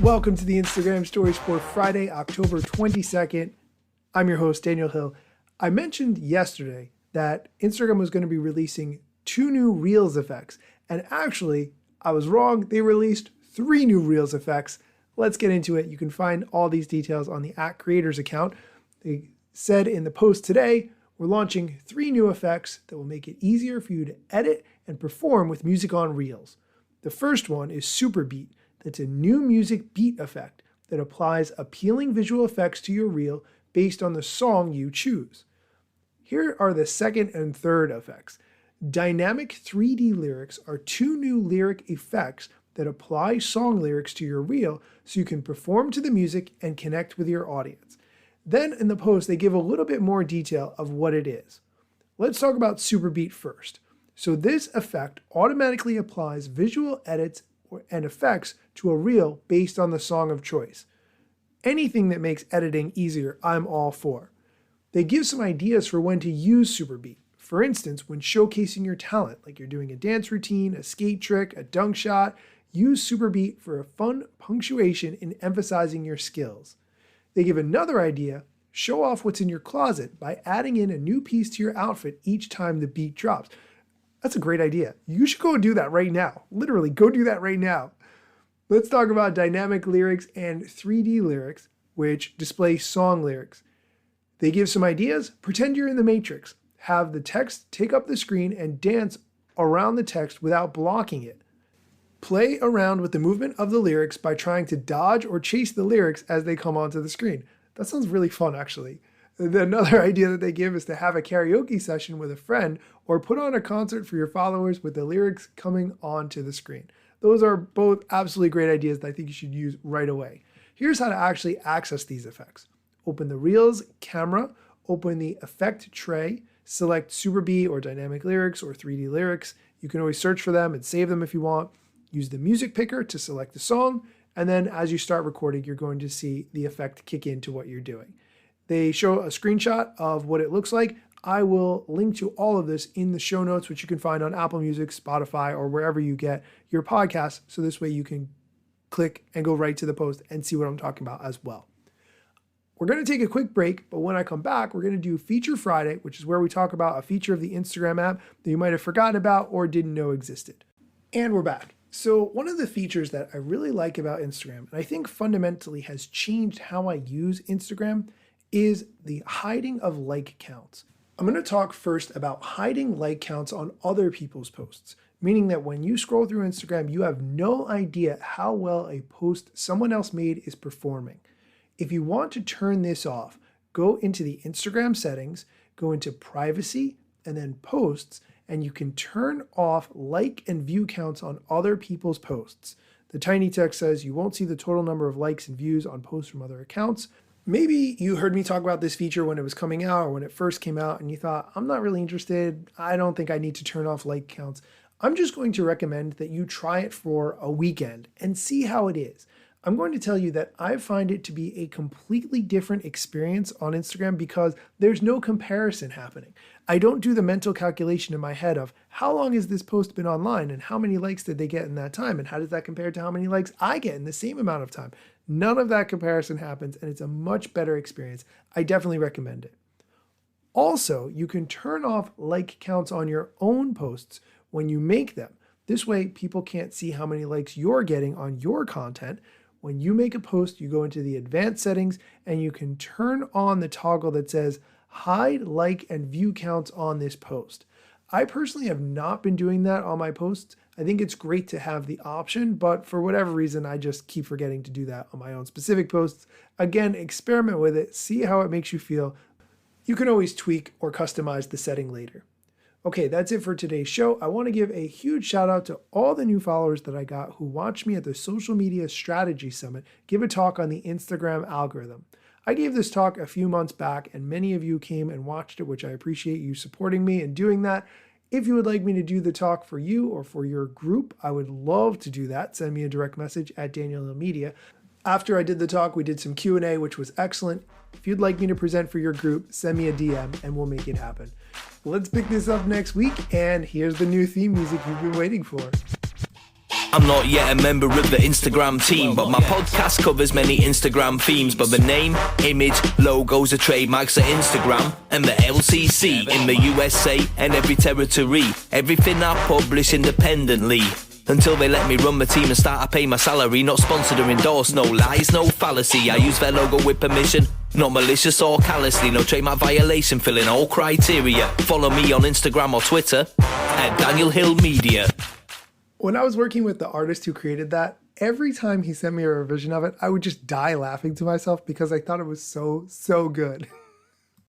Welcome to the Instagram Stories for Friday, October 22nd. I'm your host, Daniel Hill. I mentioned yesterday that Instagram was going to be releasing 2 new Reels effects, and actually, I was wrong. They released 3 new Reels effects. Let's get into it. You can find all these details on the @creators account. They said in the post today, we're launching 3 new effects that will make it easier for you to edit and perform with music on Reels. The first one is Super Beat. That's a new music beat effect that applies appealing visual effects to your reel based on the song you choose. Here are the second and third effects. Dynamic 3D lyrics are 2 new lyric effects that apply song lyrics to your reel so you can perform to the music and connect with your audience. Then in the post, they give a little bit more detail of what it is. Let's talk about Super Beat first. So this effect automatically applies visual edits and effects to a reel based on the song of choice. Anything that makes editing easier, I'm all for. They give some ideas for when to use Super Beat. For instance, when showcasing your talent, like you're doing a dance routine, a skate trick, a dunk shot, use Super Beat for a fun punctuation in emphasizing your skills. They give another idea: show off what's in your closet by adding in a new piece to your outfit each time the beat drops. That's a great idea. You should go do that right now. Literally, go do that right now. Let's talk about dynamic lyrics and 3D lyrics, which display song lyrics. They give some ideas. Pretend you're in the Matrix. Have the text take up the screen and dance around the text without blocking it. Play around with the movement of the lyrics by trying to dodge or chase the lyrics as they come onto the screen. That sounds really fun, actually. Another idea that they give is to have a karaoke session with a friend or put on a concert for your followers with the lyrics coming onto the screen. Those are both absolutely great ideas that I think you should use right away. Here's how to actually access these effects. Open the Reels camera, open the effect tray, select Super Beat or dynamic lyrics or 3D lyrics. You can always search for them and save them if you want. Use the music picker to select the song, and then as you start recording, you're going to see the effect kick into what you're doing. They show a screenshot of what it looks like. I will link to all of this in the show notes, which you can find on Apple Music, Spotify, or wherever you get your podcasts. So this way you can click and go right to the post and see what I'm talking about as well. We're going to take a quick break, but when I come back, we're going to do Feature Friday, which is where we talk about a feature of the Instagram app that you might have forgotten about or didn't know existed. And we're back. So one of the features that I really like about Instagram, and I think fundamentally has changed how I use Instagram, is the hiding of like counts. I'm going to talk first about hiding like counts on other people's posts, meaning that when you scroll through Instagram, you have no idea how well a post someone else made is performing. If you want to turn this off, go into the Instagram settings, go into privacy, and then posts, and you can turn off like and view counts on other people's posts. The tiny text says you won't see the total number of likes and views on posts from other accounts. Maybe you heard me talk about this feature when it was coming out or when it first came out and you thought, I'm not really interested. I don't think I need to turn off like counts. I'm just going to recommend that you try it for a weekend and see how it is. I'm going to tell you that I find it to be a completely different experience on Instagram because there's no comparison happening. I don't do the mental calculation in my head of how long has this post been online and how many likes did they get in that time and how does that compare to how many likes I get in the same amount of time. None of that comparison happens and it's a much better experience. I definitely recommend it. Also, you can turn off like counts on your own posts when you make them. This way, people can't see how many likes you're getting on your content. When you make a post, you go into the advanced settings and you can turn on the toggle that says hide like and view counts on this post. I personally have not been doing that on my posts. I think it's great to have the option, but for whatever reason, I just keep forgetting to do that on my own specific posts. Again, experiment with it, see how it makes you feel. You can always tweak or customize the setting later. Okay, that's it for today's show. I want to give a huge shout out to all the new followers that I got who watched me at the Social Media Strategy Summit give a talk on the Instagram algorithm. I gave this talk a few months back and many of you came and watched it, which I appreciate you supporting me and doing that. If you would like me to do the talk for you or for your group, I would love to do that. Send me a direct message at Daniel Hill Media. After I did the talk, we did some Q&A, which was excellent. If you'd like me to present for your group, send me a DM and we'll make it happen. Let's pick this up next week, and here's the new theme music you've been waiting for. I'm not yet a member of the Instagram team, but my podcast covers many Instagram themes. But the name, image, logos are trademarks at Instagram and the LCC in the USA and every territory. Everything I publish independently. Until they let me run my team and start to pay my salary. Not sponsored or endorsed, no lies, no fallacy. I use their logo with permission, not malicious or callously. No trademark violation, filling all criteria. Follow me on Instagram or Twitter at Daniel Hill Media. When I was working with the artist who created that, every time he sent me a revision of it, I would just die laughing to myself because I thought it was so good.